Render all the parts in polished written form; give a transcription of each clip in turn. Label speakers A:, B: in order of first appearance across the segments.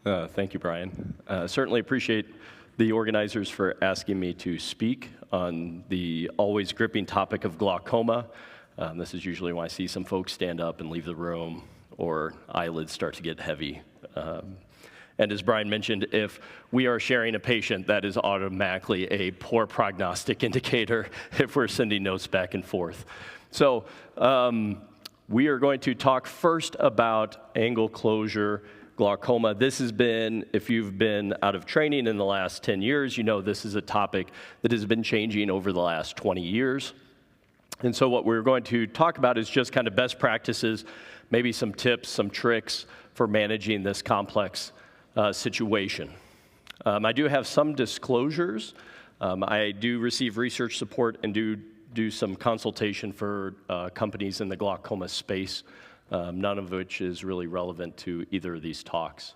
A: Thank you, Brian. Certainly appreciate the organizers for asking me to speak on the always gripping topic of glaucoma. This is usually when I see some folks stand up and leave the room or eyelids start to get heavy. And as Brian mentioned, if we are sharing a patient, that is automatically a poor prognostic indicator if we're sending notes back and forth. So we are going to talk first about angle closure glaucoma. This has been, if you've been out of training in the last 10 years, you know this is a topic that has been changing over the last 20 years. And so what we're going to talk about is just kind of best practices, maybe some tips, some tricks for managing this complex situation. I do have some disclosures. I do receive research support and do some consultation for companies in the glaucoma space, none of which is really relevant to either of these talks.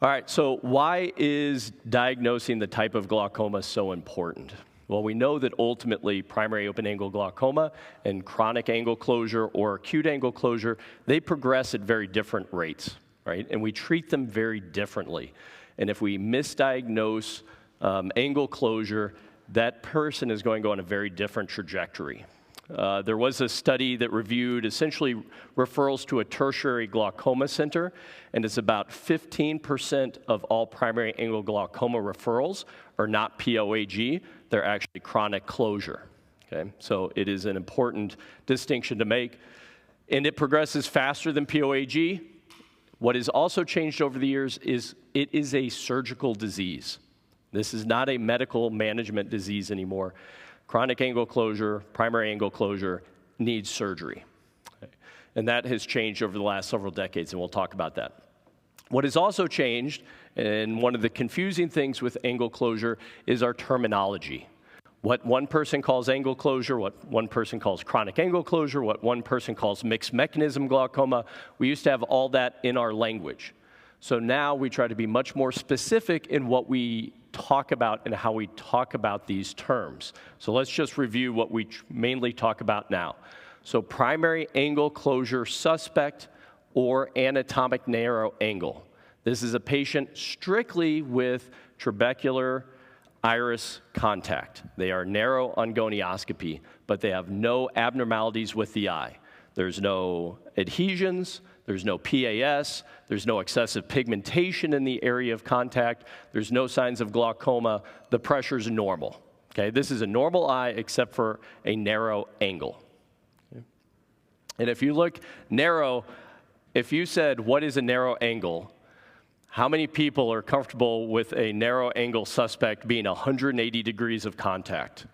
A: All right, so why is diagnosing the type of glaucoma so important? Well, we know that ultimately primary open-angle glaucoma and chronic angle closure or acute angle closure, they progress at very different rates, right? And we treat them very differently. And if we misdiagnose angle closure, that person is going to go on a very different trajectory. There was a study that reviewed essentially referrals to a tertiary glaucoma center, and it's about 15% of all primary angle glaucoma referrals are not POAG, they're actually chronic closure. Okay? So it is an important distinction to make, and it progresses faster than POAG. What has also changed over the years is it is a surgical disease. This is not a medical management disease anymore. Chronic angle closure, primary angle closure needs surgery. Okay. And that has changed over the last several decades, and we'll talk about that. What has also changed, and one of the confusing things with angle closure, is our terminology. What one person calls angle closure, what one person calls chronic angle closure, what one person calls mixed mechanism glaucoma, we used to have all that in our language. So now we try to be much more specific in what we talk about and how we talk about these terms. So let's just review what we mainly talk about now. So primary angle closure suspect or anatomic narrow angle. This is a patient strictly with trabecular iris contact. They are narrow on gonioscopy, but they have no abnormalities with the eye. There's no adhesions, there's no PAS, there's no excessive pigmentation in the area of contact, there's no signs of glaucoma, the pressure's normal. Okay, this is a normal eye except for a narrow angle. Okay. And if you look narrow, if you said, what is a narrow angle? How many people are comfortable with a narrow angle suspect being 180 degrees of contact?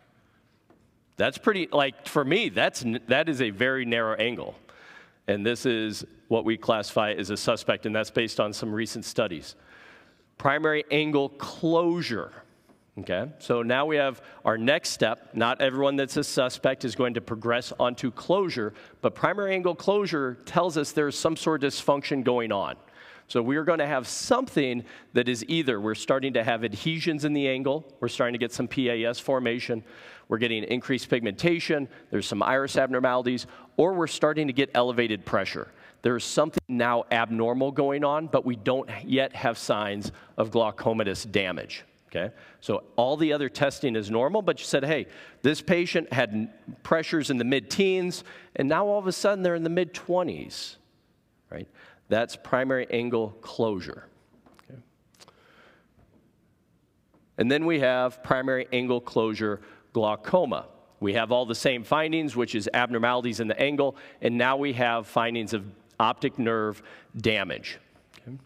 A: That's pretty, like for me, that is a very narrow angle. And this is what we classify as a suspect, and that's based on some recent studies. Primary angle closure, okay? So now we have our next step. Not everyone that's a suspect is going to progress onto closure, but primary angle closure tells us there's some sort of dysfunction going on. So we're going to have something that is either we're starting to have adhesions in the angle, we're starting to get some PAS formation, we're getting increased pigmentation, there's some iris abnormalities, or we're starting to get elevated pressure. There's something now abnormal going on, but we don't yet have signs of glaucomatous damage. Okay? So all the other testing is normal, but you said, hey, this patient had pressures in the mid-teens, and now all of a sudden they're in the mid-20s, right? That's primary angle closure. Okay. And then we have primary angle closure glaucoma. We have all the same findings, which is abnormalities in the angle, and now we have findings of optic nerve damage. Okay.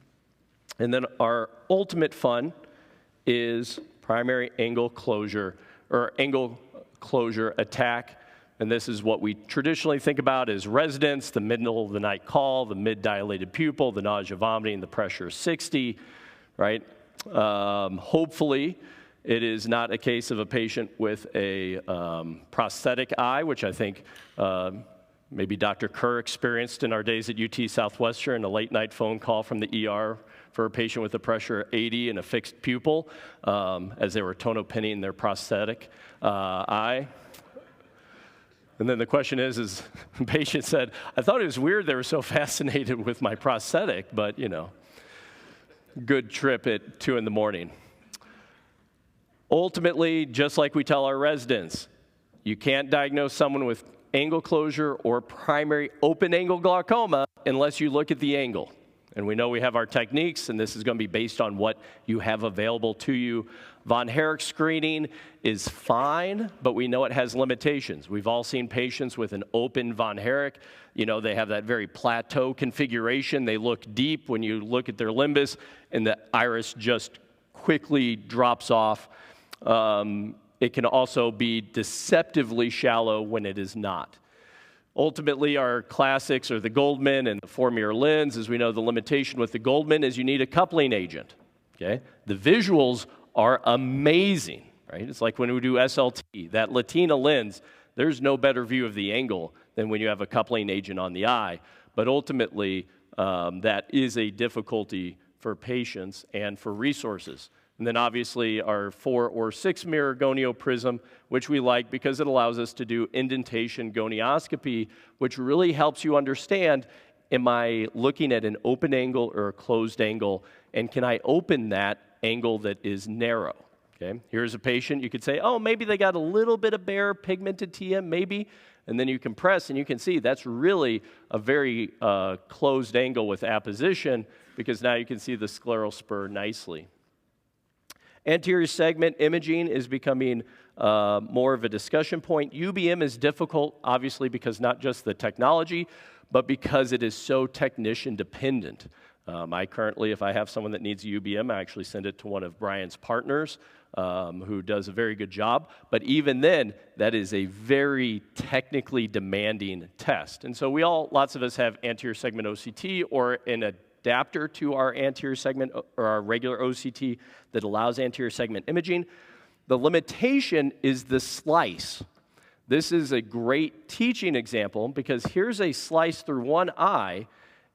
A: And then our ultimate fun is primary angle closure, or angle closure attack. And this is what we traditionally think about as residence, the middle of the night call, the mid-dilated pupil, the nausea, vomiting, the pressure 60, right? Hopefully, it is not a case of a patient with a prosthetic eye, which I think maybe Dr. Kerr experienced in our days at UT Southwestern, a late-night phone call from the ER for a patient with a pressure 80 and a fixed pupil as they were tonopinning their prosthetic eye. And then the question is the patient said, I thought it was weird they were so fascinated with my prosthetic, but you know. good trip at 2 in the morning. Ultimately, just like we tell our residents, you can't diagnose someone with angle closure or primary open-angle glaucoma unless you look at the angle. And we know we have our techniques, and this is going to be based on what you have available to you. Von Herrick screening is fine, but we know it has limitations. We've all seen patients with an open Von Herrick. You know, they have that very plateau configuration. They look deep when you look at their limbus, and the iris just quickly drops off. It can also be deceptively shallow when it is not. Ultimately, our classics are the Goldman and the 4-mirror lens. As we know, the limitation with the Goldman is you need a coupling agent. Okay? The visuals are amazing, right? It's like when we do SLT, that Latina lens, there's no better view of the angle than when you have a coupling agent on the eye. But ultimately, that is a difficulty for patients and for resources. And then obviously our 4 or 6 mirror gonio prism, which we like because it allows us to do indentation gonioscopy, which really helps you understand, am I looking at an open angle or a closed angle, and can I open that angle that is narrow? Okay, here's a patient, you could say, oh, maybe they got a little bit of bare pigmented TM, maybe, and then you compress and you can see that's really a very closed angle with apposition, because now you can see the scleral spur nicely. Anterior segment imaging is becoming more of a discussion point. UBM is difficult, obviously, because not just the technology, but because it is so technician dependent. I currently, if I have someone that needs a UBM, I actually send it to one of Brian's partners who does a very good job. But even then, that is a very technically demanding test. And so lots of us have anterior segment OCT or an adapter to our anterior segment or our regular OCT that allows anterior segment imaging. The limitation is the slice. This is a great teaching example because here's a slice through one eye,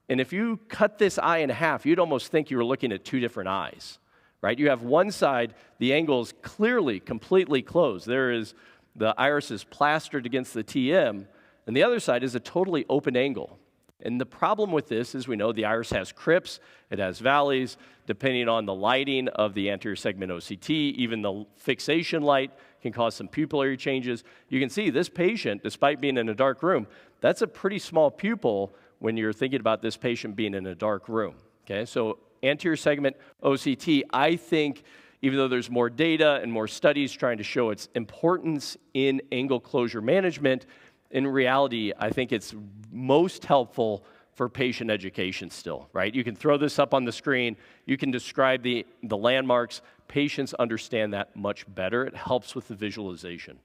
A: and if you cut this eye in half, you'd almost think you were looking at 2 different eyes, right? You have one side, the angle is clearly completely closed. The iris is plastered against the TM, and the other side is a totally open angle. And the problem with this is we know the iris has crypts, it has valleys, depending on the lighting of the anterior segment OCT, even the fixation light can cause some pupillary changes. You can see this patient, despite being in a dark room, that's a pretty small pupil when you're thinking about this patient being in a dark room. Okay, so anterior segment OCT, I think, even though there's more data and more studies trying to show its importance in angle closure management, in reality, I think it's most helpful for patient education still, right? You can throw this up on the screen. You can describe the landmarks. Patients understand that much better. It helps with the visualization.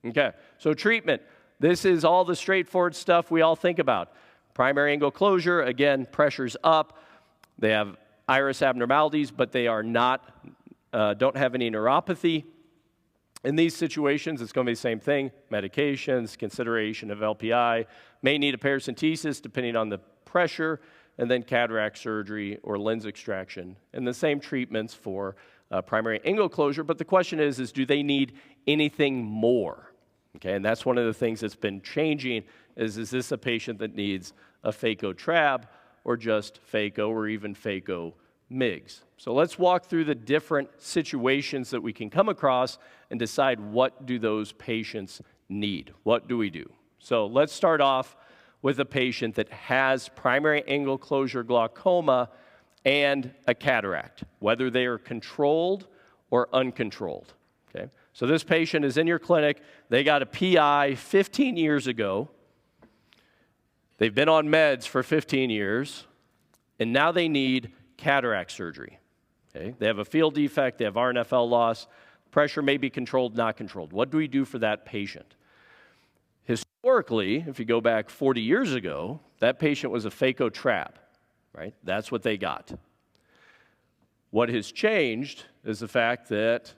A: Okay, so treatment. This is all the straightforward stuff we all think about. Primary angle closure, again, pressure's up. They have iris abnormalities, but they are not, don't have any neuropathy. In these situations, it's going to be the same thing. Medications, consideration of LPI, may need a paracentesis depending on the pressure, and then cataract surgery or lens extraction. And the same treatments for primary angle closure, but the question is do they need anything more? Okay, and that's one of the things that's been changing is this a patient that needs a phaco-trab or just phaco or even phaco MIGS. So let's walk through the different situations that we can come across and decide what do those patients need. What do we do? So let's start off with a patient that has primary angle closure glaucoma and a cataract, whether they are controlled or uncontrolled. Okay? So this patient is in your clinic. They got a PI 15 years ago. They've been on meds for 15 years, and now they need cataract surgery. Okay? They have a field defect, they have RNFL loss, pressure may be controlled, not controlled. What do we do for that patient? Historically, if you go back 40 years ago, that patient was a phaco-trab, right? That's what they got. What has changed is the fact that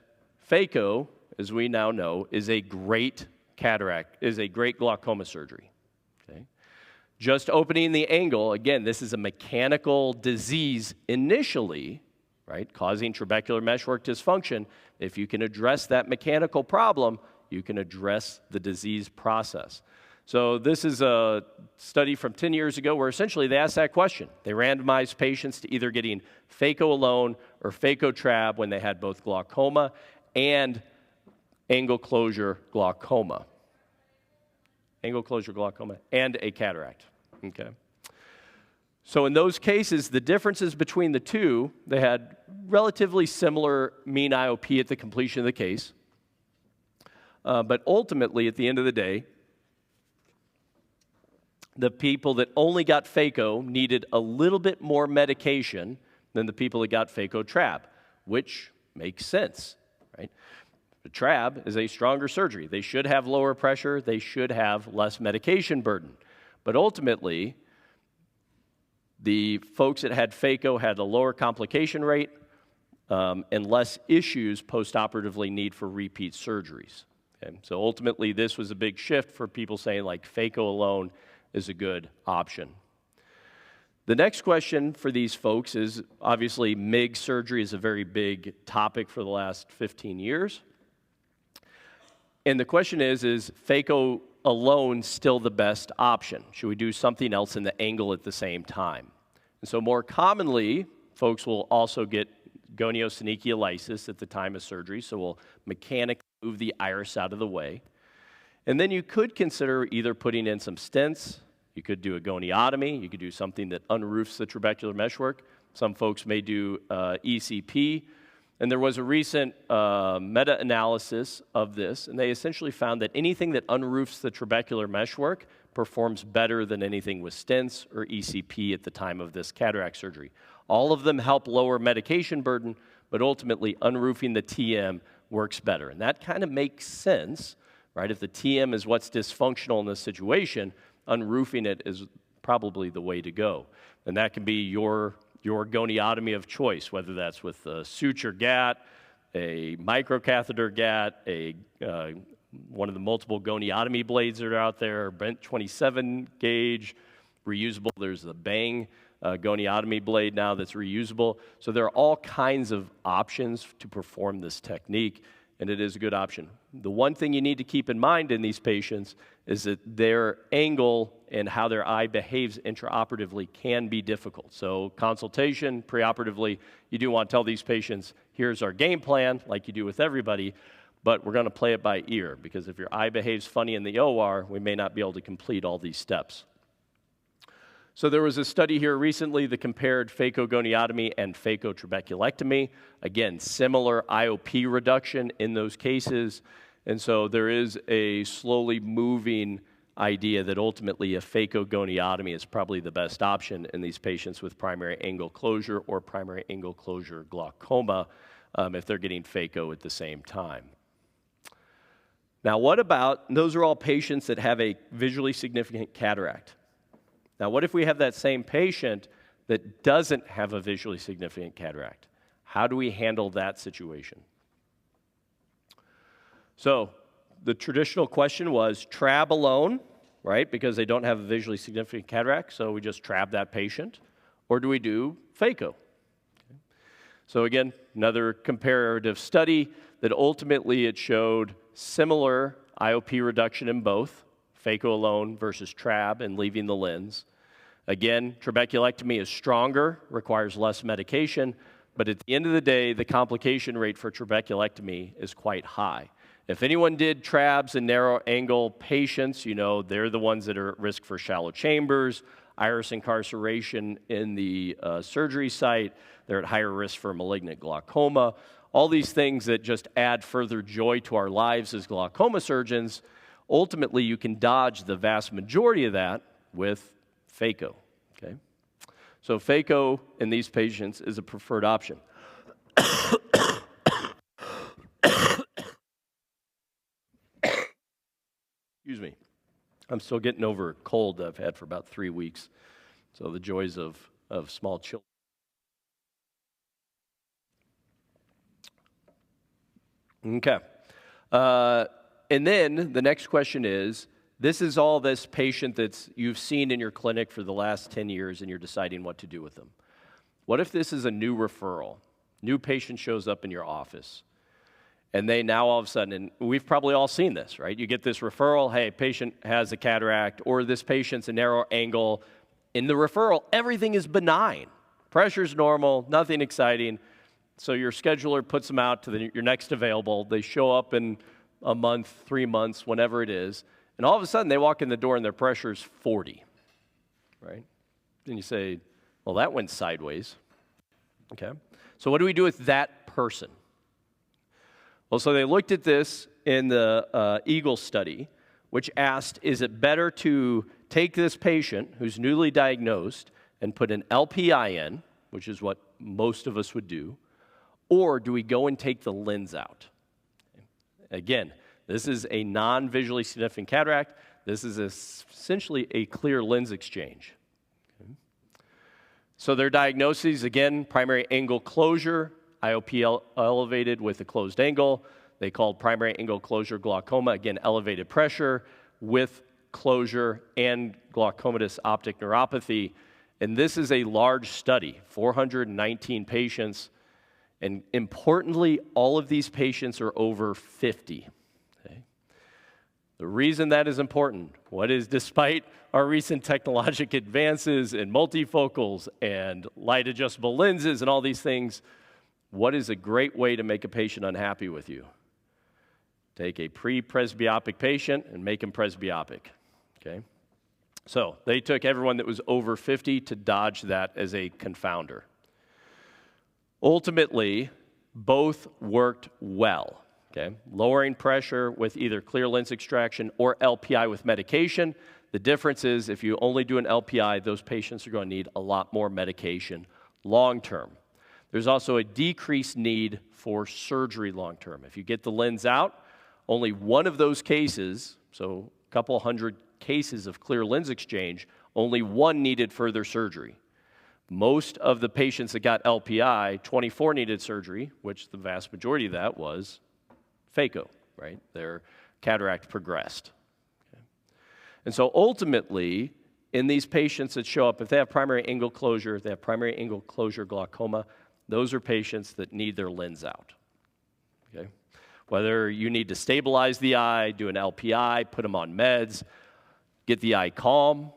A: phaco, as we now know, is a great cataract, is a great glaucoma surgery. Okay? Just opening the angle, again, this is a mechanical disease initially, right, causing trabecular meshwork dysfunction. If you can address that mechanical problem, you can address the disease process. So this is a study from 10 years ago where essentially they asked that question. They randomized patients to either getting phaco alone or phaco-trab when they had both glaucoma and angle closure glaucoma. Angle closure glaucoma and a cataract. Okay. So in those cases, the differences between the two, they had relatively similar mean IOP at the completion of the case. But ultimately, at the end of the day, the people that only got phaco needed a little bit more medication than the people that got phaco-trab, which makes sense, right? The trab is a stronger surgery. They should have lower pressure. They should have less medication burden. But ultimately, the folks that had phaco had a lower complication rate and less issues postoperatively need for repeat surgeries. Okay? So ultimately, this was a big shift for people saying like phaco alone is a good option. The next question for these folks is obviously MIGS surgery is a very big topic for the last 15 years. And the question is phaco alone still the best option? Should we do something else in the angle at the same time? And so more commonly, folks will also get goniosynechialysis at the time of surgery, so we'll mechanically move the iris out of the way. And then you could consider either putting in some stents, you could do a goniotomy, you could do something that unroofs the trabecular meshwork. Some folks may do ECP. And there was a recent meta-analysis of this, and they essentially found that anything that unroofs the trabecular meshwork performs better than anything with stents or ECP at the time of this cataract surgery. All of them help lower medication burden, but ultimately unroofing the TM works better. And that kind of makes sense, right? If the TM is what's dysfunctional in this situation, unroofing it is probably the way to go. And that can be your goniotomy of choice, whether that's with a suture GAT, a microcatheter GAT, one of the multiple goniotomy blades that are out there, bent 27 gauge, reusable. There's the Bang goniotomy blade now that's reusable. So there are all kinds of options to perform this technique, and it is a good option. The one thing you need to keep in mind in these patients is that their angle and how their eye behaves intraoperatively can be difficult. So consultation, preoperatively, you do want to tell these patients, here's our game plan, like you do with everybody, but we're going to play it by ear, because if your eye behaves funny in the OR, we may not be able to complete all these steps. So there was a study here recently that compared phacogoniotomy and phacotrabeculectomy. Again, similar IOP reduction in those cases. And so there is a slowly moving idea that ultimately a phacogoniotomy is probably the best option in these patients with primary angle closure or primary angle closure glaucoma if they're getting phaco at the same time. Now what about, those are all patients that have a visually significant cataract. Now, what if we have that same patient that doesn't have a visually significant cataract? How do we handle that situation? So, the traditional question was trab alone, right? Because they don't have a visually significant cataract, so we just trab that patient. Or do we do phaco? Okay. So again, another comparative study that ultimately it showed similar IOP reduction in both. Phaco alone versus trab and leaving the lens. Again, trabeculectomy is stronger, requires less medication, but at the end of the day, the complication rate for trabeculectomy is quite high. If anyone did trabs in narrow angle patients, you know, they're the ones that are at risk for shallow chambers, iris incarceration in the surgery site, they're at higher risk for malignant glaucoma, all these things that just add further joy to our lives as glaucoma surgeons. Ultimately, you can dodge the vast majority of that with phaco. Okay? So phaco in these patients is a preferred option. Excuse me. I'm still getting over a cold that I've had for about 3 weeks. So the joys of small children. Okay. And then the next question is, this is all this patient that you've seen in your clinic for the last 10 years and you're deciding what to do with them. What if this is a new referral? New patient shows up in your office. And they now all of a sudden, and we've probably all seen this, right? You get this referral, hey, patient has a cataract, or this patient's a narrow angle. In the referral, everything is benign. Pressure's normal, nothing exciting. So your scheduler puts them out to your next available. They show up in a month, 3 months, whenever it is. And all of a sudden, they walk in the door and their pressure's 40, right? Then you say, well, that went sideways. Okay. So what do we do with that person? Well, so they looked at this in the Eagle study, which asked, is it better to take this patient who's newly diagnosed and put an LPI in, which is what most of us would do, or do we go and take the lens out? Again, this is a non-visually significant cataract. This is essentially a clear lens exchange. Okay. So their diagnoses, again, primary angle closure, IOP elevated with a closed angle. They called primary angle closure glaucoma, again, elevated pressure with closure and glaucomatous optic neuropathy. And this is a large study, 419 patients. And importantly, all of these patients are over 50. Okay? The reason that is important, despite our recent technological advances in multifocals and light adjustable lenses and all these things, what is a great way to make a patient unhappy with you? Take a pre-presbyopic patient and make him presbyopic, okay? So they took everyone that was over 50 to dodge that as a confounder. Ultimately, both worked well, okay? Lowering pressure with either clear lens extraction or LPI with medication. The difference is if you only do an LPI, those patients are going to need a lot more medication long term. There's also a decreased need for surgery long term. If you get the lens out, only one of those cases, so a couple hundred cases of clear lens exchange, only one needed further surgery. Most of the patients that got LPI, 24 needed surgery, which the vast majority of that was phaco, right? Their cataract progressed. Okay. And so ultimately, in these patients that show up, if they have primary angle closure, if they have primary angle closure glaucoma, those are patients that need their lens out, okay? Whether you need to stabilize the eye, do an LPI, put them on meds, get the eye calm,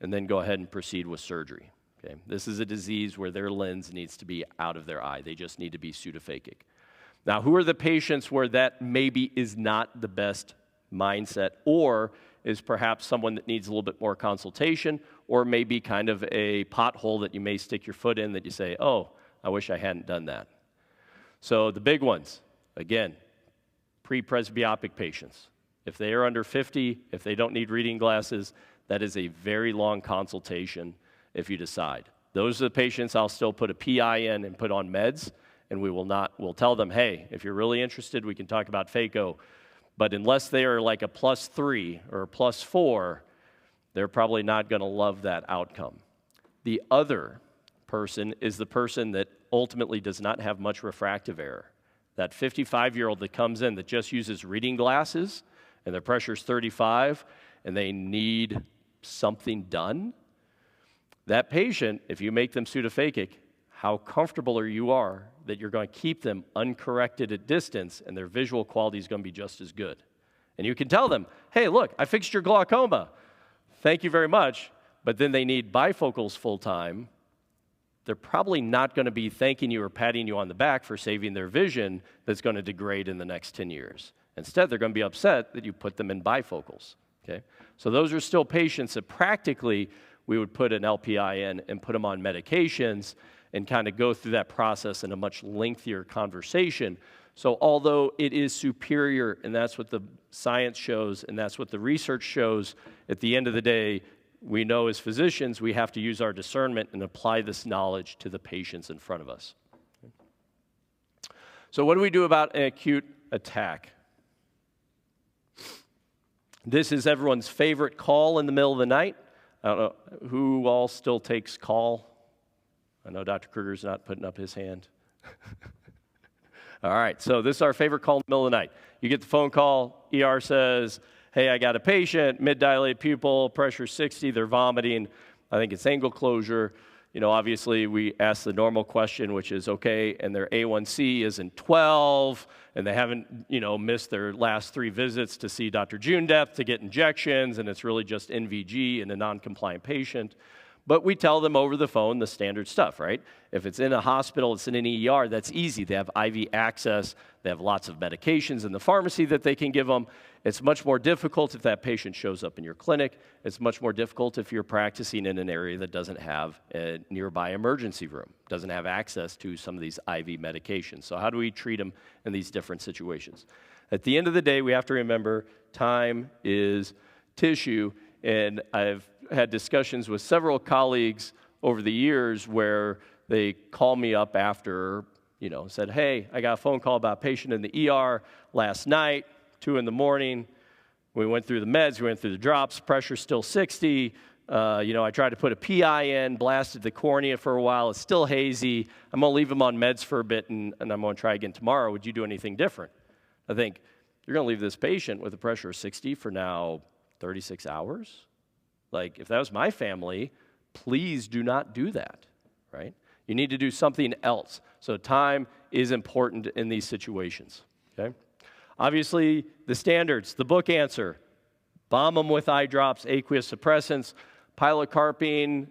A: and then go ahead and proceed with surgery, okay? This is a disease where their lens needs to be out of their eye. They just need to be pseudophakic. Now, who are the patients where that maybe is not the best mindset, or is perhaps someone that needs a little bit more consultation, or maybe kind of a pothole that you may stick your foot in that you say, oh, I wish I hadn't done that. So the big ones, again, pre-presbyopic patients. If they are under 50, if they don't need reading glasses, that is a very long consultation if you decide. Those are the patients I'll still put a PI in and put on meds, and we'll tell them, hey, if you're really interested, we can talk about phaco. But unless they are like a +3 or a +4, they're probably not going to love that outcome. The other person is the person that ultimately does not have much refractive error. That 55-year-old that comes in that just uses reading glasses and their pressure's 35 and they need something done, that patient, if you make them pseudophakic, how comfortable you are that you're going to keep them uncorrected at distance and their visual quality is going to be just as good. And you can tell them, hey, look, I fixed your glaucoma. Thank you very much. But then they need bifocals full time. They're probably not going to be thanking you or patting you on the back for saving their vision that's going to degrade in the next 10 years. Instead, they're going to be upset that you put them in bifocals. Okay? So those are still patients that practically we would put an LPI in and put them on medications and kind of go through that process in a much lengthier conversation. So although it is superior, and that's what the science shows, and that's what the research shows, at the end of the day, we know as physicians we have to use our discernment and apply this knowledge to the patients in front of us. So what do we do about an acute attack? This is everyone's favorite call in the middle of the night. I don't know who all still takes call. I know Dr. Kruger's not putting up his hand. All right, so this is our favorite call in the middle of the night. You get the phone call, ER says, hey, I got a patient, mid-dilated pupil, pressure 60, they're vomiting. I think it's angle closure. obviously we ask the normal question, which is, okay, and their A1C isn't 12, and they haven't, missed their last 3 visits to see Dr. Junedepth to get injections, and it's really just NVG in a non-compliant patient. But we tell them over the phone the standard stuff, right? If it's in a hospital, it's in an ER, that's easy. They have IV access. They have lots of medications in the pharmacy that they can give them. It's much more difficult if that patient shows up in your clinic. It's much more difficult if you're practicing in an area that doesn't have a nearby emergency room, doesn't have access to some of these IV medications. So how do we treat them in these different situations? At the end of the day, we have to remember time is tissue, and I've had discussions with several colleagues over the years where they call me up after, said, hey, I got a phone call about a patient in the ER last night, 2 in the morning. We went through the meds, we went through the drops, pressure's still 60. I tried to put a PI in, blasted the cornea for a while, it's still hazy. I'm gonna leave him on meds for a bit and I'm gonna try again tomorrow. Would you do anything different? I think, you're gonna leave this patient with a pressure of 60 for now 36 hours? Like, if that was my family, please do not do that, right? You need to do something else. So time is important in these situations, okay? Obviously, the standards, the book answer, bomb them with eye drops, aqueous suppressants, pilocarpine.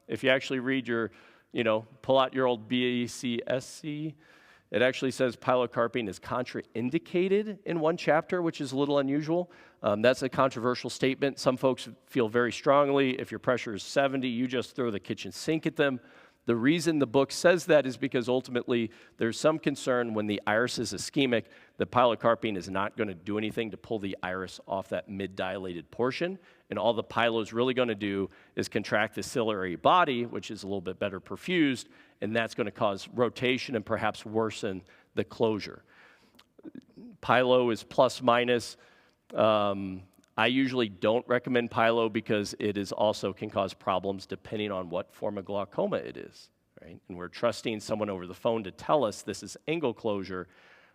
A: If you actually read your, pull out your old BACSC, it actually says pilocarpine is contraindicated in one chapter, which is a little unusual. That's a controversial statement. Some folks feel very strongly, if your pressure is 70, you just throw the kitchen sink at them. The reason the book says that is because ultimately there's some concern when the iris is ischemic that pilocarpine is not going to do anything to pull the iris off that mid-dilated portion. And all the pilo is really going to do is contract the ciliary body, which is a little bit better perfused, and that's going to cause rotation and perhaps worsen the closure. Pilo is plus minus. I usually don't recommend pilo because it is also can cause problems depending on what form of glaucoma it is, right? And we're trusting someone over the phone to tell us this is angle closure,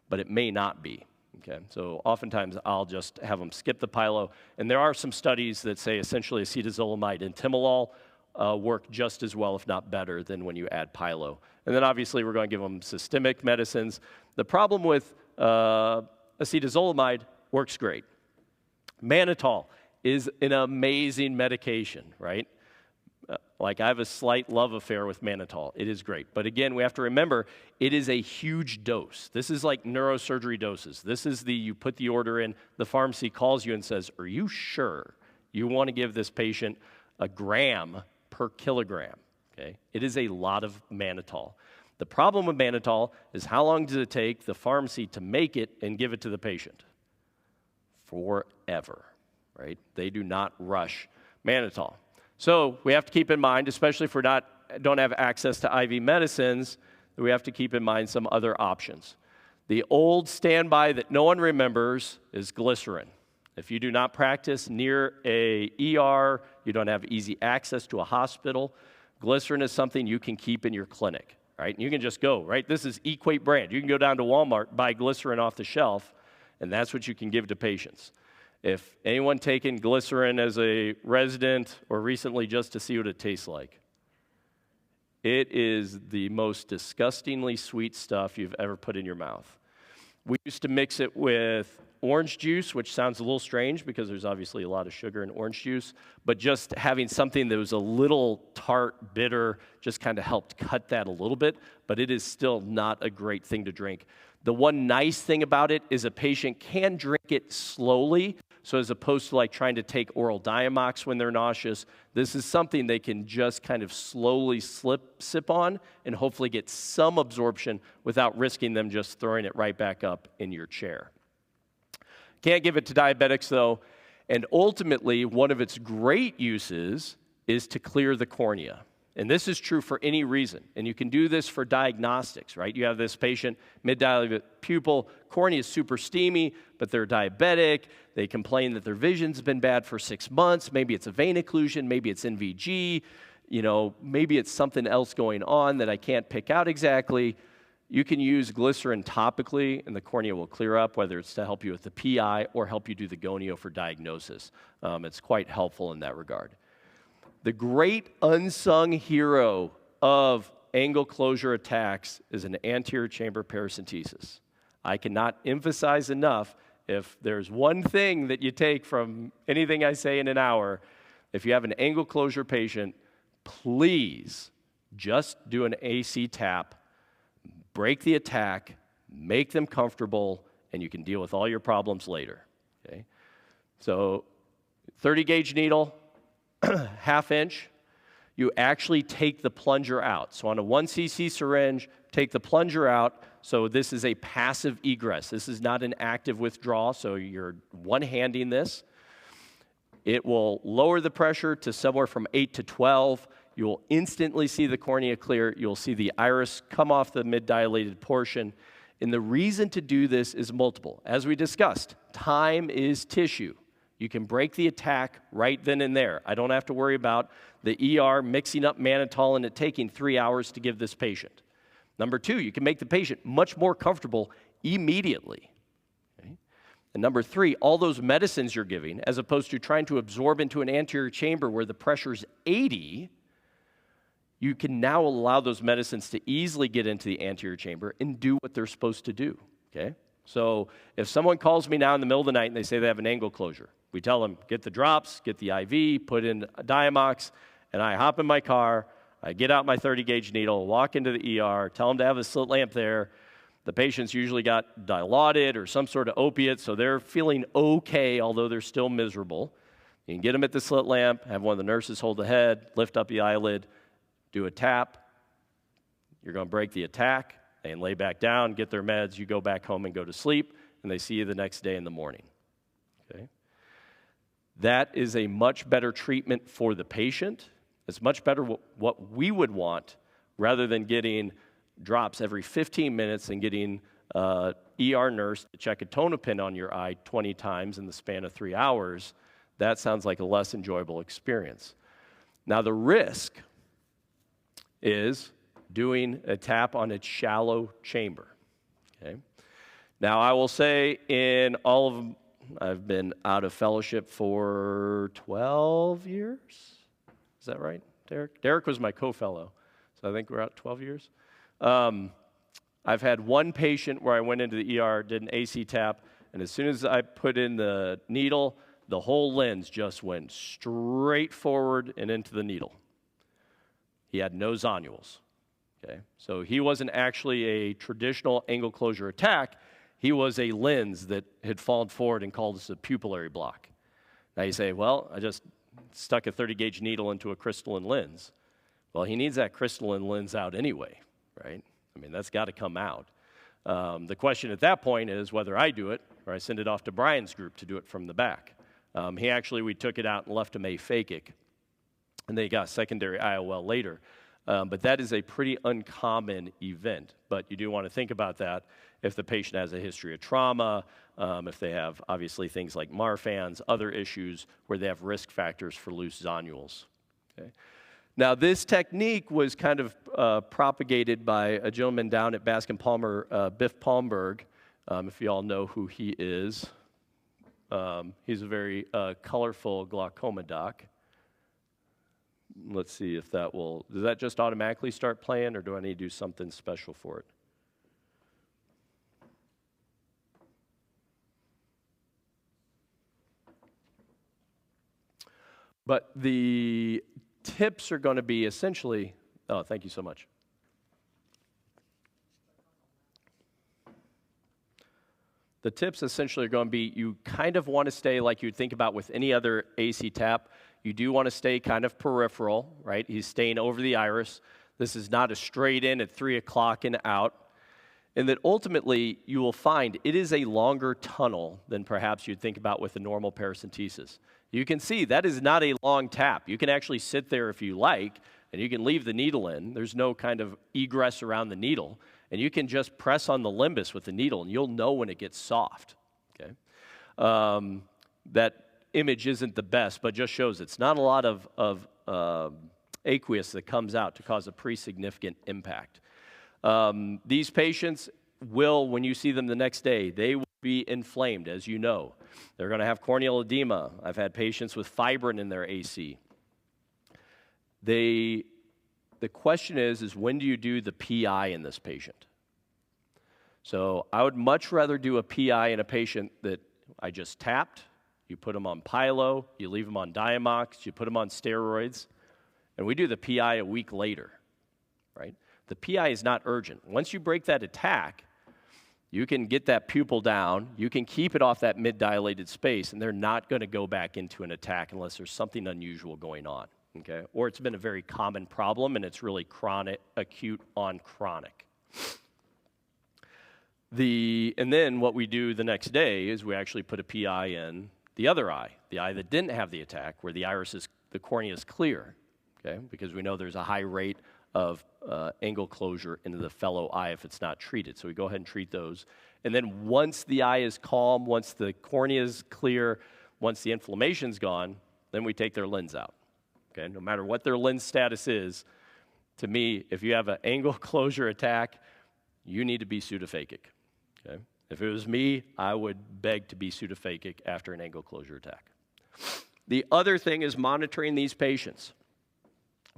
A: but it may not be, okay? So oftentimes I'll just have them skip the pilo, and there are some studies that say essentially acetazolamide and timolol work just as well, if not better, than when you add pilo. And then obviously we're going to give them systemic medicines. The problem with acetazolamide works great. Mannitol is an amazing medication, right? Like I have a slight love affair with mannitol. It is great. But again, we have to remember, it is a huge dose. This is like neurosurgery doses. This is you put the order in, the pharmacy calls you and says, are you sure you want to give this patient a gram per kilogram? Okay? It is a lot of mannitol. The problem with mannitol is how long does it take the pharmacy to make it and give it to the patient? Forever, right? They do not rush mannitol. So we have to keep in mind, especially if we don't have access to IV medicines, that we have to keep in mind some other options. The old standby that no one remembers is glycerin. If you do not practice near a ER, you don't have easy access to a hospital, glycerin is something you can keep in your clinic, right? And you can just go, right? This is Equate brand. You can go down to Walmart, buy glycerin off the shelf, and that's what you can give to patients. If anyone taken glycerin as a resident or recently just to see what it tastes like, it is the most disgustingly sweet stuff you've ever put in your mouth. We used to mix it with orange juice, which sounds a little strange because there's obviously a lot of sugar in orange juice, but just having something that was a little tart, bitter, just kind of helped cut that a little bit, but it is still not a great thing to drink. The one nice thing about it is a patient can drink it slowly, so as opposed to like trying to take oral Diamox when they're nauseous, this is something they can just kind of slowly sip on and hopefully get some absorption without risking them just throwing it right back up in your chair. Can't give it to diabetics though, and ultimately one of its great uses is to clear the cornea. And this is true for any reason. And you can do this for diagnostics, right? You have this patient, mid-dilated pupil, cornea is super steamy, but they're diabetic. They complain that their vision's been bad for 6 months. Maybe it's a vein occlusion. Maybe it's NVG. Maybe it's something else going on that I can't pick out exactly. You can use glycerin topically, and the cornea will clear up, whether it's to help you with the PI or help you do the gonio for diagnosis. It's quite helpful in that regard. The great unsung hero of angle closure attacks is an anterior chamber paracentesis. I cannot emphasize enough, if there's one thing that you take from anything I say in an hour, if you have an angle closure patient, please just do an AC tap, break the attack, make them comfortable, and you can deal with all your problems later. Okay? So 30 gauge needle, ½ inch, you actually take the plunger out. So on a 1 cc syringe, take the plunger out. So this is a passive egress. This is not an active withdrawal, so you're one-handing this. It will lower the pressure to somewhere from 8 to 12. You'll instantly see the cornea clear. You'll see the iris come off the mid-dilated portion. And the reason to do this is multiple. As we discussed, time is tissue. You can break the attack right then and there. I don't have to worry about the ER mixing up mannitol and it taking 3 hours to give this patient. Number two, you can make the patient much more comfortable immediately. Okay? And number three, all those medicines you're giving, as opposed to trying to absorb into an anterior chamber where the pressure's 80, you can now allow those medicines to easily get into the anterior chamber and do what they're supposed to do. Okay? So if someone calls me now in the middle of the night and they say they have an angle closure, we tell them, get the drops, get the IV, put in a Diamox, and I hop in my car, I get out my 30 gauge needle, walk into the ER, tell them to have a slit lamp there. The patient's usually got Dilaudid or some sort of opiate, so they're feeling okay, although they're still miserable. You can get them at the slit lamp, have one of the nurses hold the head, lift up the eyelid, do a tap. You're going to break the attack. They can lay back down, get their meds, you go back home and go to sleep, and they see you the next day in the morning. Okay? That is a much better treatment for the patient. It's much better what we would want rather than getting drops every 15 minutes and getting ER nurse to check a tonopin on your eye 20 times in the span of 3 hours. That sounds like a less enjoyable experience. Now, the risk is doing a tap on a shallow chamber. Okay? Now, I will say in all of them, I've been out of fellowship for 12 years. Is that right, Derek? Derek was my co-fellow, so I think we're out 12 years. I've had one patient where I went into the ER, did an AC tap, and as soon as I put in the needle, the whole lens just went straight forward and into the needle. He had no zonules. Okay? So he wasn't actually a traditional angle closure attack. He was a lens that had fallen forward and called us a pupillary block. Now you say, well, I just stuck a 30 gauge needle into a crystalline lens. Well, he needs that crystalline lens out anyway, right? I mean, that's got to come out. The question at that point is whether I do it or I send it off to Brian's group to do it from the back. We took it out and left him aphakic, and they got secondary IOL later. But that is a pretty uncommon event. But you do want to think about that if the patient has a history of trauma, if they have obviously things like Marfan's, other issues where they have risk factors for loose zonules. Okay? Now, this technique was kind of propagated by a gentleman down at Bascom Palmer, Biff Palmberg, if you all know who he is. He's a very colorful glaucoma doc. Let's see if that will, does that just automatically start playing, or do I need to do something special for it? But the tips are going to be essentially, oh, thank you so much. The tips essentially are going to be, you kind of want to stay like you'd think about with any other AC tap. You do want to stay kind of peripheral, right? He's staying over the iris. This is not a straight in at 3 o'clock and out. And that ultimately, you will find it is a longer tunnel than perhaps you'd think about with a normal paracentesis. You can see that is not a long tap. You can actually sit there if you like, and you can leave the needle in. There's no kind of egress around the needle. And you can just press on the limbus with the needle, and you'll know when it gets soft. Okay? That image isn't the best, but just shows it's not a lot of aqueous that comes out to cause a pretty significant impact. These patients will, when you see them the next day, they will be inflamed, as you know. They're going to have corneal edema. I've had patients with fibrin in their AC. The question is when do you do the PI in this patient? So I would much rather do a PI in a patient that I just tapped. You put them on Pylo, you leave them on Diamox, you put them on steroids, and we do the PI a week later, right? The PI is not urgent. Once you break that attack, you can get that pupil down, you can keep it off that mid-dilated space, and they're not going to go back into an attack unless there's something unusual going on, okay? Or it's been a very common problem, and it's really chronic, acute on chronic. And then what we do the next day is we actually put a PI in the other eye, the eye that didn't have the attack, where the the cornea is clear, okay? Because we know there's a high rate of angle closure into the fellow eye if it's not treated. So we go ahead and treat those. And then once the eye is calm, once the cornea is clear, once the inflammation's gone, then we take their lens out, okay? No matter what their lens status is, to me, if you have an angle closure attack, you need to be pseudophakic, okay? If it was me, I would beg to be pseudophakic after an angle closure attack. The other thing is monitoring these patients.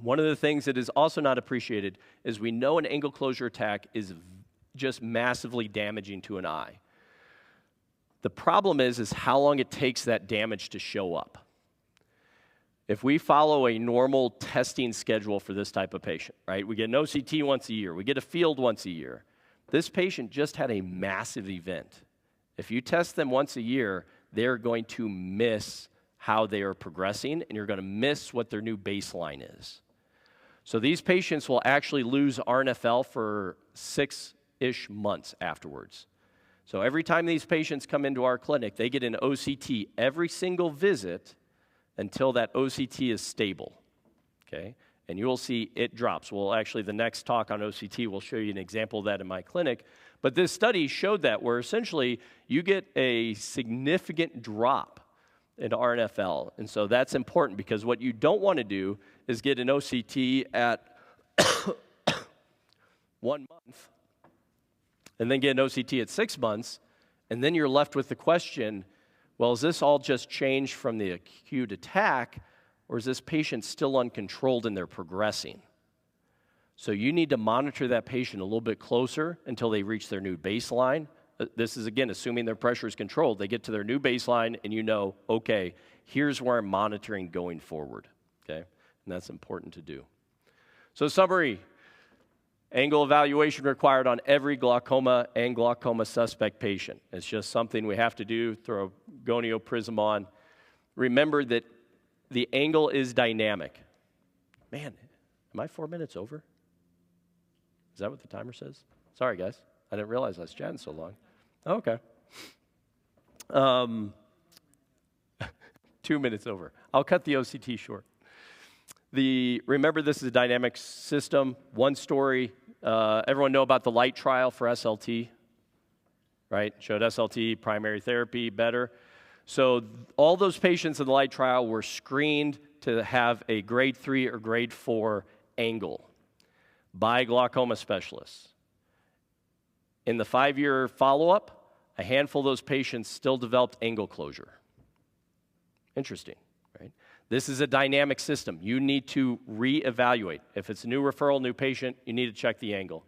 A: One of the things that is also not appreciated is we know an angle closure attack is just massively damaging to an eye. The problem is how long it takes that damage to show up. If we follow a normal testing schedule for this type of patient, right? We get an OCT once a year, we get a field once a year. This patient just had a massive event. If you test them once a year, they're going to miss how they are progressing, and you're going to miss what their new baseline is. So these patients will actually lose RNFL for 6-ish months afterwards. So every time these patients come into our clinic, they get an OCT every single visit until that OCT is stable, okay? And you will see it drops. Well, actually, the next talk on OCT will show you an example of that in my clinic. But this study showed that where essentially you get a significant drop in RNFL. And so that's important because what you don't want to do is get an OCT at 1 month and then get an OCT at 6 months, and then you're left with the question, well, is this all just changed from the acute attack, or is this patient still uncontrolled and they're progressing? So you need to monitor that patient a little bit closer until they reach their new baseline. This is, again, assuming their pressure is controlled. They get to their new baseline, and you know, okay, here's where I'm monitoring going forward, okay? And that's important to do. So summary, angle evaluation required on every glaucoma and glaucoma suspect patient. It's just something we have to do, throw a gonio prism on. Remember that the angle is dynamic. Man, am I 4 minutes over? Is that what the timer says? Sorry, guys. I didn't realize I was chatting so long. Okay. 2 minutes over. I'll cut the OCT short. Remember, this is a dynamic system. One story. Everyone know about the light trial for SLT, right? Showed SLT, primary therapy, better. So all those patients in the light trial were screened to have a grade 3 or grade 4 angle by glaucoma specialists. In the 5-year follow-up, a handful of those patients still developed angle closure. Interesting, right? This is a dynamic system. You need to reevaluate. If it's a new referral, new patient, you need to check the angle.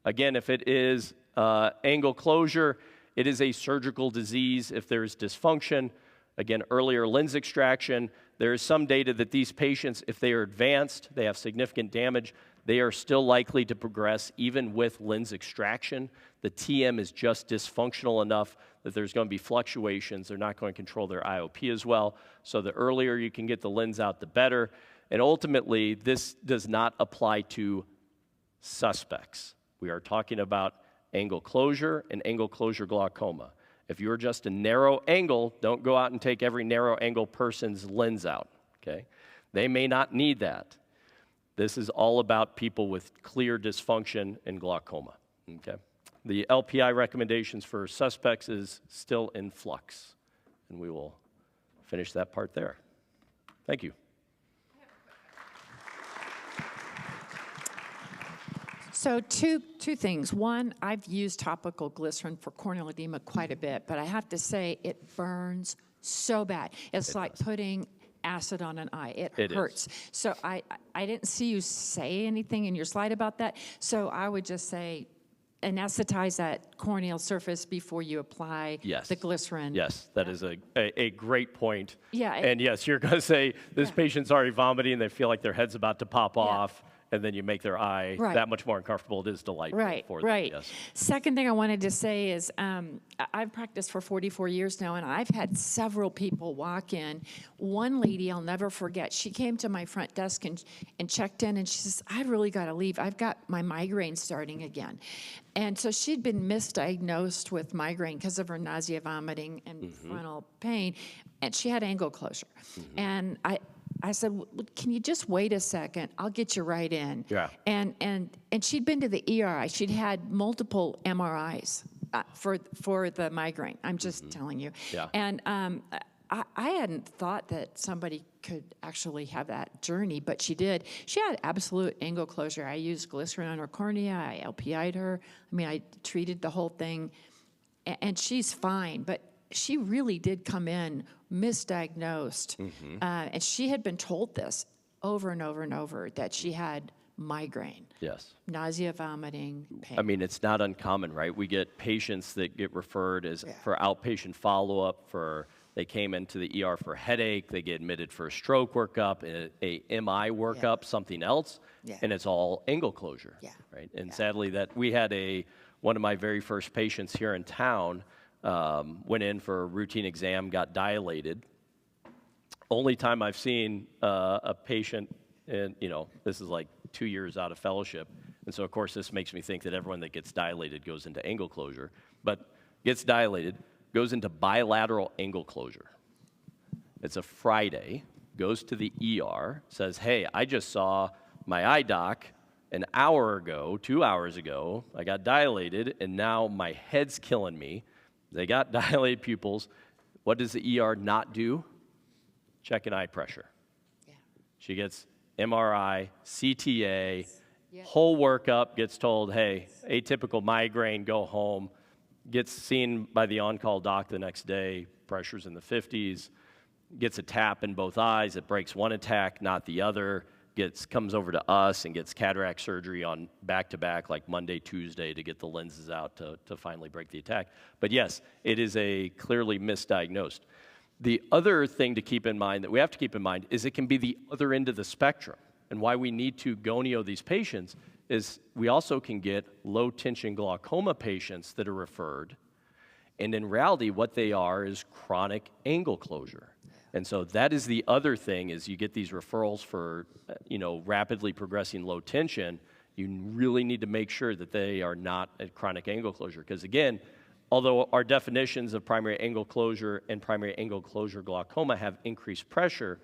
A: Again, if it is angle closure, it is a surgical disease if there's dysfunction. Again, earlier lens extraction. There is some data that these patients, if they are advanced, they have significant damage, they are still likely to progress even with lens extraction. The TM is just dysfunctional enough that there's going to be fluctuations. They're not going to control their IOP as well. So the earlier you can get the lens out, the better. And ultimately, this does not apply to suspects. We are talking about angle closure and angle closure glaucoma. If you're just a narrow angle, don't go out and take every narrow angle person's lens out, okay? They may not need that. This is all about people with clear dysfunction in glaucoma, okay? The LPI recommendations for suspects is still in flux, and we will finish that part there. Thank you.
B: So two things. One, I've used topical glycerin for corneal edema quite a bit, but I have to say it burns so bad. It's like putting acid on an eye. It hurts. So I didn't see you say anything in your slide about that, so I would just say anesthetize that corneal surface before you apply
A: Yes.
B: the glycerin.
A: Yes, that is a great point.
B: Yeah,
A: And yes, you're going to say this
B: Yeah.
A: patient's already vomiting, they feel like their head's about to pop off, and then you make their eye
B: Right.
A: that much more uncomfortable. It is delightful
B: Right,
A: for them.
B: right.
A: Yes.
B: Second thing I wanted to say is I've practiced for 44 years now, and I've had several people walk in. One lady I'll never forget, she came to my front desk and checked in, and she says, I really got to leave. I've got my migraine starting again. And so she'd been misdiagnosed with migraine because of her nausea, vomiting, and frontal pain, and she had angle closure. And I said, can you just wait a second? I'll get you right in.
A: Yeah.
B: And she'd been to the ER. She'd had multiple MRIs for the migraine. I'm just telling you.
A: Yeah.
B: And I hadn't thought that somebody could actually have that journey, but she did. She had absolute angle closure. I used glycerin on her cornea. I LPI'd her. I mean, I treated the whole thing, and she's fine. But she really did come in misdiagnosed, and she had been told this over and over and over, that she had migraine.
A: Yes.
B: Nausea, vomiting, pain.
A: I mean, it's not uncommon, right? We get patients that get referred for outpatient follow-up, they came into the ER for headache, they get admitted for a stroke workup, a MI workup, something else, and it's all angle closure, right? And sadly, that we had one of my very first patients here in town went in for a routine exam, got dilated. Only time I've seen a patient, and this is like 2 years out of fellowship, and so of course this makes me think that everyone that gets dilated goes into angle closure, but gets dilated, goes into bilateral angle closure. It's a Friday, goes to the ER, says, hey, I just saw my eye doc an hour ago, 2 hours ago, I got dilated, and now my head's killing me. They got dilated pupils. What does the ER not do? Check an eye pressure. Yeah. She gets MRI, CTA, whole workup, gets told, hey, atypical migraine, go home. Gets seen by the on-call doc the next day, pressure's in the 50s, gets a tap in both eyes, it breaks one attack, not the other, comes over to us and gets cataract surgery on back-to-back, like Monday, Tuesday, to get the lenses out to finally break the attack. But yes, it is a clearly misdiagnosed. The other thing to keep in mind, that we have to keep in mind, is it can be the other end of the spectrum. And why we need to gonio these patients is we also can get low-tension glaucoma patients that are referred, and in reality, what they are is chronic angle closure. And so that is the other thing, is you get these referrals for, rapidly progressing low tension. You really need to make sure that they are not at chronic angle closure. Because again, although our definitions of primary angle closure and primary angle closure glaucoma have increased pressure,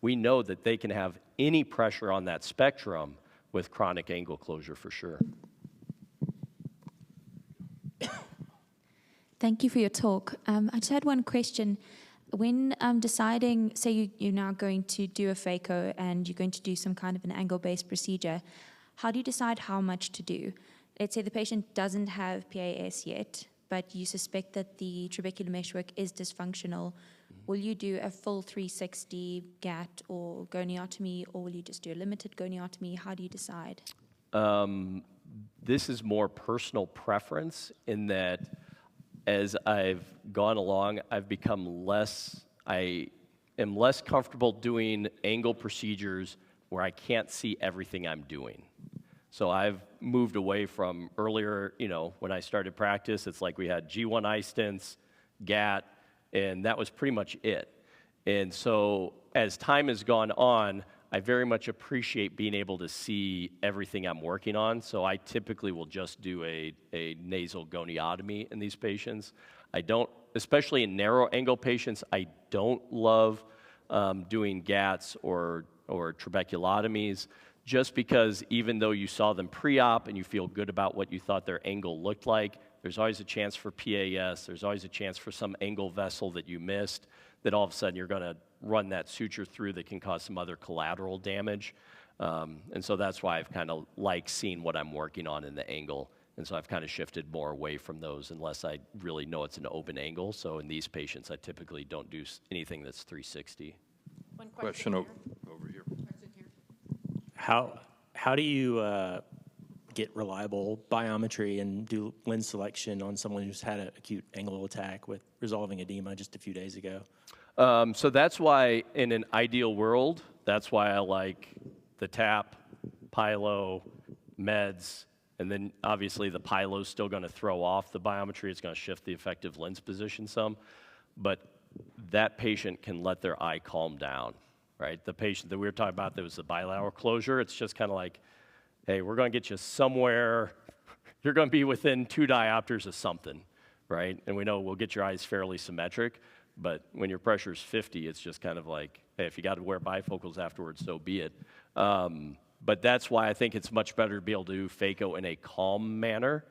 A: we know that they can have any pressure on that spectrum with chronic angle closure for sure.
C: Thank you for your talk. I just had one question. When deciding, say you're now going to do a phaco and you're going to do some kind of an angle-based procedure, how do you decide how much to do? Let's say the patient doesn't have PAS yet, but you suspect that the trabecular meshwork is dysfunctional. Will you do a full 360 GAT or goniotomy, or will you just do a limited goniotomy? How do you decide?
A: This is more personal preference in that as I've gone along, I've become I am less comfortable doing angle procedures where I can't see everything I'm doing. So I've moved away from earlier, when I started practice, it's like we had G1 eye stents, GAT, and that was pretty much it. And so as time has gone on, I very much appreciate being able to see everything I'm working on. So I typically will just do a nasal goniotomy in these patients. I don't, especially in narrow angle patients, I don't love doing GATs or trabeculotomies, just because even though you saw them pre-op and you feel good about what you thought their angle looked like, there's always a chance for PAS, there's always a chance for some angle vessel that you missed, that all of a sudden you're going to run that suture through that can cause some other collateral damage. And so that's why I've kind of like seeing what I'm working on in the angle. And so I've kind of shifted more away from those unless I really know it's an open angle. So in these patients, I typically don't do anything that's 360.
D: Question over here. How do you get reliable biometry and do lens selection on someone who's had an acute angle attack with resolving edema just a few days ago?
A: So that's why, in an ideal world, that's why I like the TAP, Pylo, meds, and then obviously the Pylo's still going to throw off the biometry. It's going to shift the effective lens position some, but that patient can let their eye calm down, right? The patient that we were talking about that was the bilateral closure, it's just kind of like, hey, we're going to get you somewhere. You're going to be within 2 diopters of something, right? And we know we'll get your eyes fairly symmetric, but when your pressure's 50, it's just kind of like, hey, if you got to wear bifocals afterwards, so be it. But that's why I think it's much better to be able to do phaco in a calm manner,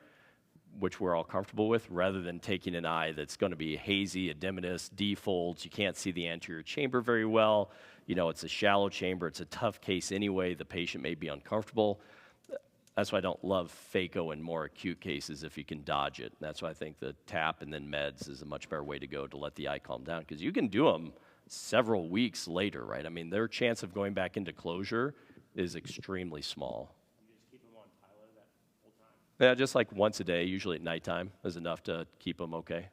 A: which we're all comfortable with, rather than taking an eye that's going to be hazy, edematous, defolds. You can't see the anterior chamber very well. You know, it's a shallow chamber. It's a tough case anyway. The patient may be uncomfortable. That's why I don't love phaco in more acute cases if you can dodge it. That's why I think the TAP and then meds is a much better way to go to let the eye calm down, because you can do them several weeks later, right? I mean, their chance of going back into closure is extremely small.
D: You just keep them on Pylo that whole time?
A: Yeah, just like once a day, usually at nighttime, is enough to keep them okay.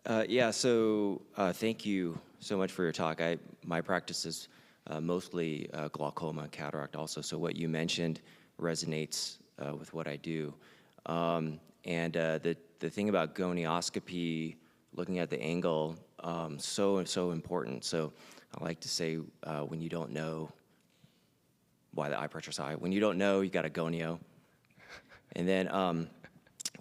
E: Thank you so much for your talk. My practice is mostly glaucoma, cataract also, so what you mentioned resonates with what I do. The thing about gonioscopy, looking at the angle, so important. So I like to say when you don't know why the eye pressure's high, when you don't know, you got a gonio. And then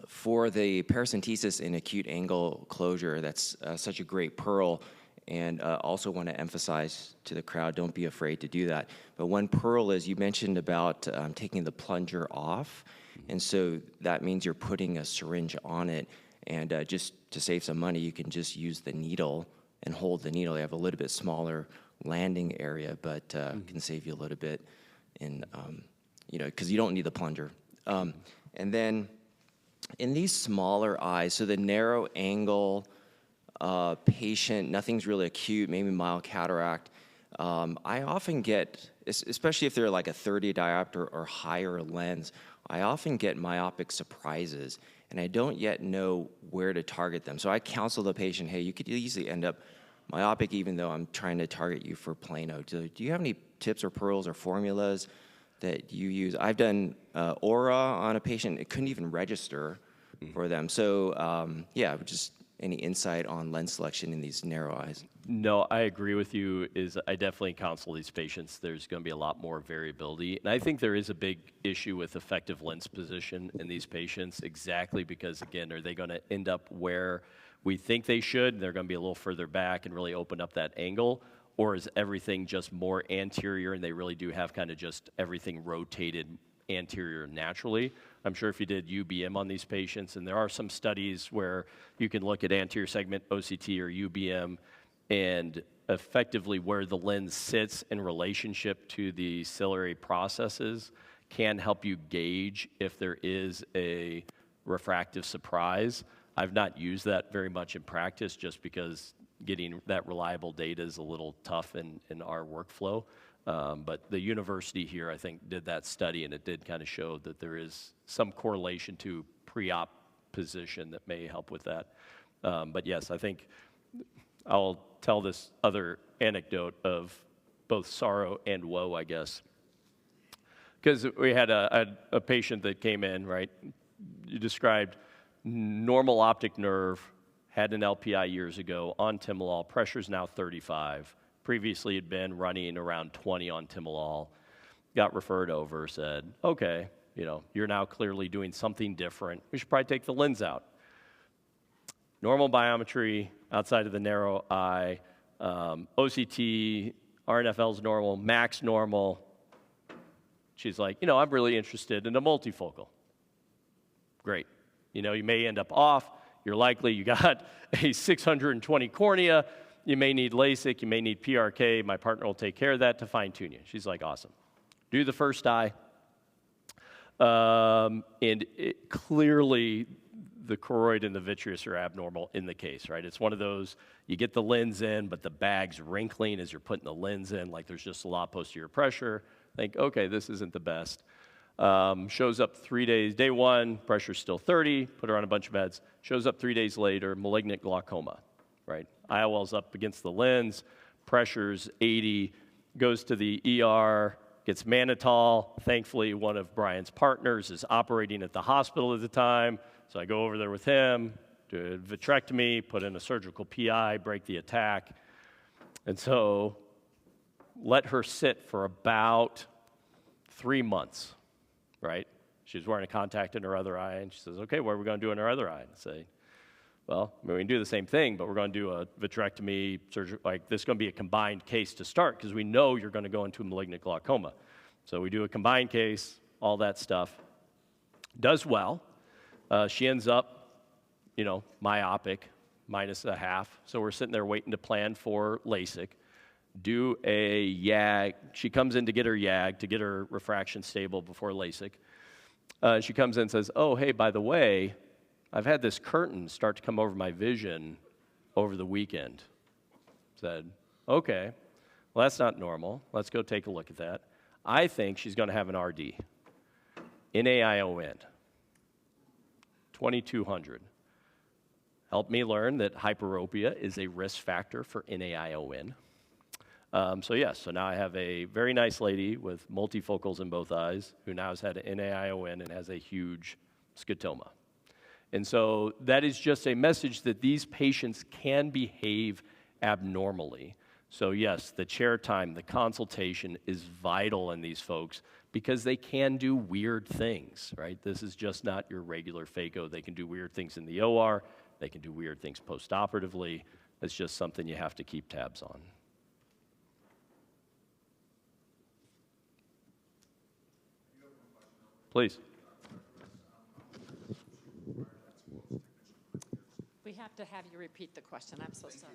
E: for the paracentesis in acute angle closure, that's such a great pearl. And also want to emphasize to the crowd, don't be afraid to do that. But one pearl is, you mentioned about taking the plunger off. And so that means you're putting a syringe on it. And just to save some money, you can just use the needle and hold the needle. You have a little bit smaller landing area, but can save you a little bit in, because you don't need the plunger. And then in these smaller eyes, so the narrow angle patient, nothing's really acute, maybe mild cataract. I often get, especially if they're like a 30 diopter or higher lens, I often get myopic surprises, and I don't yet know where to target them. So I counsel the patient, hey, you could easily end up myopic even though I'm trying to target you for plano. Do you have any tips or pearls or formulas that you use? I've done aura on a patient. It couldn't even register for them. So just any insight on lens selection in these narrow eyes?
A: No, I agree with you. I definitely counsel these patients. There's going to be a lot more variability. And I think there is a big issue with effective lens position in these patients, exactly because, again, are they going to end up where we think they should? They're going to be a little further back and really open up that angle? Or is everything just more anterior and they really do have kind of just everything rotated anterior naturally? I'm sure if you did UBM on these patients, and there are some studies where you can look at anterior segment OCT or UBM and effectively where the lens sits in relationship to the ciliary processes can help you gauge if there is a refractive surprise. I've not used that very much in practice just because getting that reliable data is a little tough in our workflow. But the university here, I think, did that study, and it did kind of show that there is some correlation to pre-op position that may help with that. But yes, I think I'll tell this other anecdote of both sorrow and woe, I guess. Because we had a patient that came in, right? You described normal optic nerve, had an LPI years ago, on timolol, pressure's now 35. Previously had been running around 20 on timolol, got referred over, said, okay, you're now clearly doing something different. We should probably take the lens out. Normal biometry outside of the narrow eye, OCT, RNFL's normal, max normal. She's like, I'm really interested in a multifocal. Great. You may end up off. You're likely you got a 620 cornea. You may need LASIK, you may need PRK. My partner will take care of that to fine-tune you. She's like, awesome. Do the first eye. And clearly, the choroid and the vitreous are abnormal in the case, right? It's one of those, you get the lens in, but the bag's wrinkling as you're putting the lens in, like there's just a lot of posterior pressure. Think, okay, this isn't the best. Shows up 3 days, day one, pressure's still 30, put her on a bunch of meds. Shows up 3 days later, malignant glaucoma, right? IOL's up against the lens, pressure's 80, goes to the ER, gets mannitol. Thankfully, one of Brian's partners is operating at the hospital at the time, so I go over there with him, do a vitrectomy, put in a surgical PI, break the attack. And so let her sit for about 3 months, right? She was wearing a contact in her other eye, and she says, okay, what are we going to do in her other eye? And I say, well, I mean, we can do the same thing, but we're going to do a vitrectomy, surgery, like this is going to be a combined case to start because we know you're going to go into malignant glaucoma. So we do a combined case, all that stuff. Does well. She ends up, you know, myopic, minus a half. So we're sitting there waiting to plan for LASIK. Do a YAG. She comes in to get her YAG, to get her refraction stable before LASIK. She comes in and says, oh, hey, by the way, I've had this curtain start to come over my vision over the weekend. Said, okay, well, that's not normal. Let's go take a look at that. I think she's going to have an RD. NAION, 2,200. Helped me learn that hyperopia is a risk factor for NAION. So now I have a very nice lady with multifocals in both eyes who now has had an NAION and has a huge scotoma. And so that is just a message that these patients can behave abnormally. So yes, the chair time, the consultation is vital in these folks because they can do weird things, right? This is just not your regular phaco. They can do weird things in the OR. They can do weird things post-operatively. It's just something you have to keep tabs on. Please.
B: We have to have you repeat the question. I'm so sorry.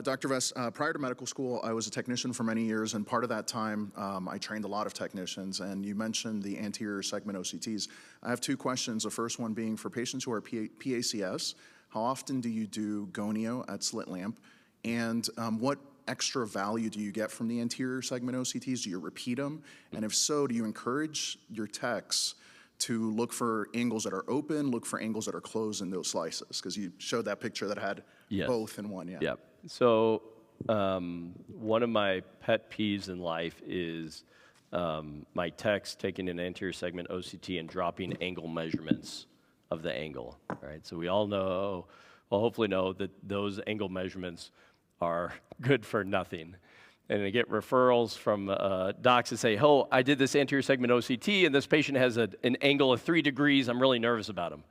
F: Dr. Vest, prior to medical school, I was a technician for many years, and part of that time, I trained a lot of technicians, and you mentioned the anterior segment OCTs. I have two questions, the first one being for patients who are PACS, how often do you do gonio at slit lamp, and what extra value do you get from the anterior segment OCTs? Do you repeat them? And if so, do you encourage your techs to look for angles that are open, look for angles that are closed in those slices? Because you showed that picture that had both in one,
A: Yep. So one of my pet peeves in life is my techs taking an anterior segment OCT and dropping angle measurements of the angle, right? So we all know, well, hopefully know that those angle measurements are good for nothing. And I get referrals from docs that say, oh, I did this anterior segment OCT, and this patient has an angle of 3 degrees. I'm really nervous about him.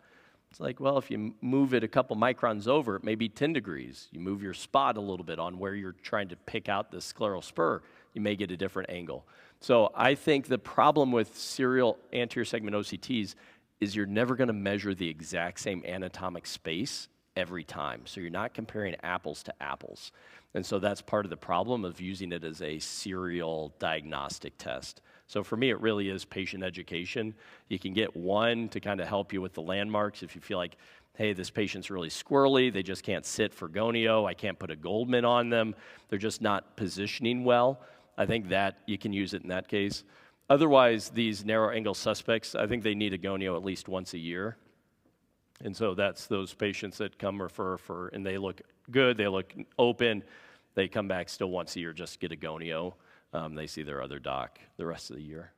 A: It's like, well, if you move it a couple microns over, it may be 10 degrees. You move your spot a little bit on where you're trying to pick out the scleral spur, you may get a different angle. So I think the problem with serial anterior segment OCTs is you're never going to measure the exact same anatomic space every time. So you're not comparing apples to apples. And so that's part of the problem of using it as a serial diagnostic test. So for me, it really is patient education. You can get one to kind of help you with the landmarks if you feel like, hey, this patient's really squirrely, they just can't sit for gonio, I can't put a Goldman on them, they're just not positioning well. I think that you can use it in that case. Otherwise, these narrow angle suspects, I think they need a gonio at least once a year. And so that's those patients that come refer for, and they look good, they look open, they come back still once a year just to get a gonio. They see their other doc the rest of the year.